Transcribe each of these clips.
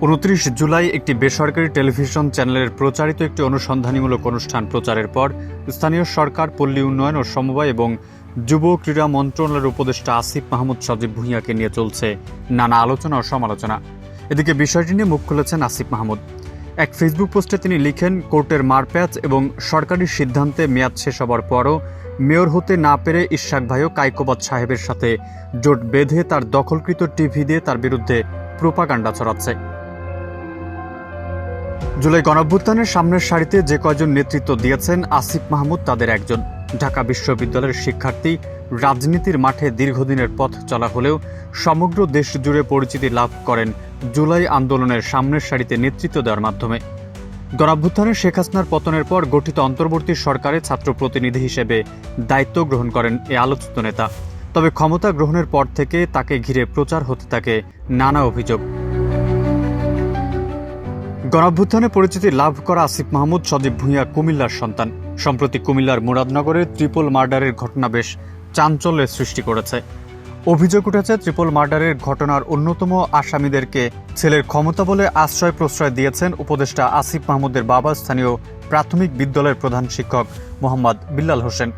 29 জুলাই একটি বেসরকারি টেলিভিশন চ্যানেলের প্রচারিত একটি অনুসন্ধানীমূলক অনুষ্ঠান প্রচারের পর স্থানীয় সরকার, পল্লী উন্নয়ন ও সমবায় এবং যুব ক্রীড়া মন্ত্রণালয়ের উপদেষ্টা আসিফ মাহমুদ সজীব ভূঁইয়াকে নিয়ে চলছে নানা আলোচনা ও সমালোচনা। এদিকে বিষয়টি নিয়ে মুখ খুলেছেন আসিফ মাহমুদ। এক ফেসবুক পোস্টে তিনি লিখেন, কোর্টের মারপ্যাচ এবং সরকারি সিদ্ধান্তে মেয়াদ শেষ হবার পরও মেয়র হতে না পেরে ইশাক ভাইও কায়কোবাদ সাহেবের সাথে জোট বেঁধে তার দখলকৃত টিভি দিয়ে তার বিরুদ্ধে প্রোপাগান্ডা ছড়াচ্ছে। জুলাই গণঅভ্যুত্থানের সামনের সারিতে যে কয়জন নেতৃত্ব দিয়েছেন আসিফ মাহমুদ তাদের একজন। ঢাকা বিশ্ববিদ্যালয়ের শিক্ষার্থী, রাজনীতির মাঠে দীর্ঘদিনের পথ চলা হলেও সমগ্র দেশ জুড়ে পরিচিতি লাভ করেন জুলাই আন্দোলনের সামনের সারিতে নেতৃত্ব দেওয়ার মাধ্যমে। গণঅভ্যুত্থানে শেখ হাসিনার পতনের পর গঠিত অন্তর্বর্তী সরকারে ছাত্র প্রতিনিধি হিসেবে দায়িত্ব গ্রহণ করেন এ আলোচিত নেতা। তবে ক্ষমতা গ্রহণের পর থেকে তাকে ঘিরে প্রচার হতে থাকে নানা অভিযোগ। গণঅভ্যুত্থানে পরিচিতি লাভ করা আসিফ মাহমুদ সজীব ভূঁইয়া কুমিল্লার সন্তান। সম্প্রতি কুমিল্লার মুরাদনগরে ট্রিপল মার্ডারের ঘটনা বেশ চাঞ্চল্যের সৃষ্টি করেছে। অভিযোগ উঠেছে, ট্রিপল মার্ডারের ঘটনার অন্যতম আসামিদেরকে ছেলের ক্ষমতা বলে আশ্রয় প্রশ্রয় দিয়েছেন উপদেষ্টা আসিফ মাহমুদের বাবা, স্থানীয় প্রাথমিক বিদ্যালয়ের প্রধান শিক্ষক মোহাম্মদ বিল্লাল হোসেন।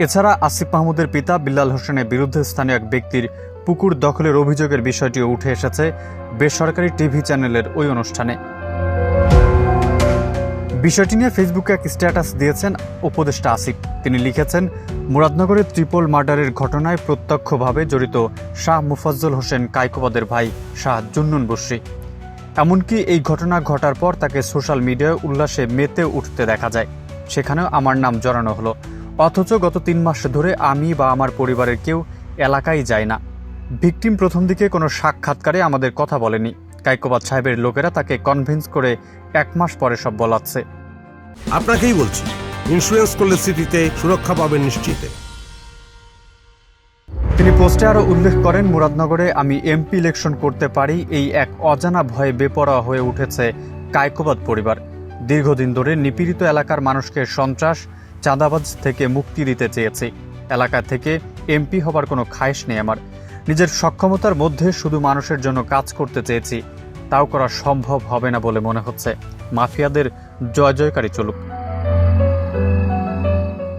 এছাড়া আসিফ মাহমুদের পিতা বিল্লাল হোসেনের বিরুদ্ধে স্থানীয় এক ব্যক্তির পুকুর দখলের অভিযোগের বিষয়টিও উঠে এসেছে বেসরকারি টিভি চ্যানেলের ওই অনুষ্ঠানে। বিষয়টি নিয়ে ফেসবুকে এক স্ট্যাটাস দিয়েছেন উপদেষ্টা আসিফ। তিনি লিখেছেন, মুরাদনগরের ট্রিপল মার্ডারের ঘটনায় প্রত্যক্ষভাবে জড়িত শাহ মুফাজ্জল হোসেন কায়কোবাদের ভাই শাহ জুন্নুন বসরি। এমনকি এই ঘটনা ঘটার পর তাকে সোশ্যাল মিডিয়ায় উল্লাসে মেতে উঠতে দেখা যায়। সেখানেও আমার নাম জড়ানো হলো, অথচ গত 3 মাস ধরে আমি বা আমার পরিবারের কেউ এলাকায় যায় না। ভিকটিম প্রথম দিকে কোনো সাক্ষাৎকারে আমাদের কথা বলেনি। কায়কোবাদ সাহেবের লোকেরা তাকে কনভিন্স করে 1 মাস পরে সব বলাচ্ছে। আপনাকেই বলছি, ইন্স্যুরেন্স করলে স্মৃতিতে সুরক্ষা পাবেন নিশ্চিতে। তিনি পোস্টে আরও উল্লেখ করেন, মুরাদনগরে আমি এমপি ইলেকশন করতে পারি এই এক অজানা ভয়ে বেপরোয়া হয়ে উঠেছে কায়কোবাদ পরিবার। দীর্ঘদিন ধরে নিপীড়িত এলাকার মানুষকে সন্ত্রাস, চাঁদাবাজ থেকে মুক্তি দিতে চেয়েছি। এলাকা থেকে এমপি হবার কোনো খায়েশ নেই আমার। নিজের সক্ষমতার মধ্যে শুধু মানুষের জন্য কাজ করতে চেয়েছি। তাও করা সম্ভব হবে না বলে মনে হচ্ছে। মাফিয়াদের জয় জয়কারী চলুক।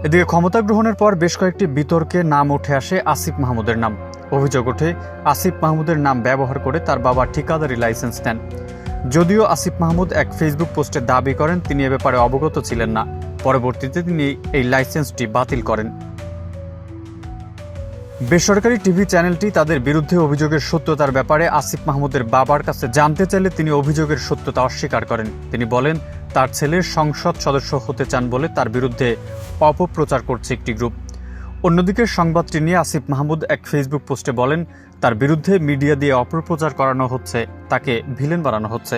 এদিকে ক্ষমতা গ্রহণের পর বেশ কয়েকটি বিতর্কে নাম উঠে আসে আসিফ মাহমুদের নাম। অভিযোগ ওঠে, আসিফ মাহমুদের নাম ব্যবহার করে তার বাবা ঠিকাদারি লাইসেন্স নেন। যদিও আসিফ মাহমুদ এক ফেসবুক পোস্টে দাবি করেন তিনি এ ব্যাপারে অবগত ছিলেন না। পরবর্তীতে তিনি এই লাইসেন্সটি বাতিল করেন। বেসরকারি টিভি চ্যানেলটি তাদের বিরুদ্ধে অভিযোগের সত্যতার ব্যাপারে আসিফ মাহমুদের বাবার কাছে জানতে চাইলে তিনি অভিযোগের সত্যতা অস্বীকার করেন। তিনি বলেন, তার ছেলের সংসদ সদস্য হতে চান বলে তার বিরুদ্ধে অপপ্রচার করছে একটি গ্রুপ। অন্যদিকে সংবাদটি নিয়ে আসিফ মাহমুদ এক ফেসবুক পোস্টে বলেন, তার বিরুদ্ধে মিডিয়া দিয়ে অপপ্রচার করানো হচ্ছে, তাকে ভিলেন বানানো হচ্ছে।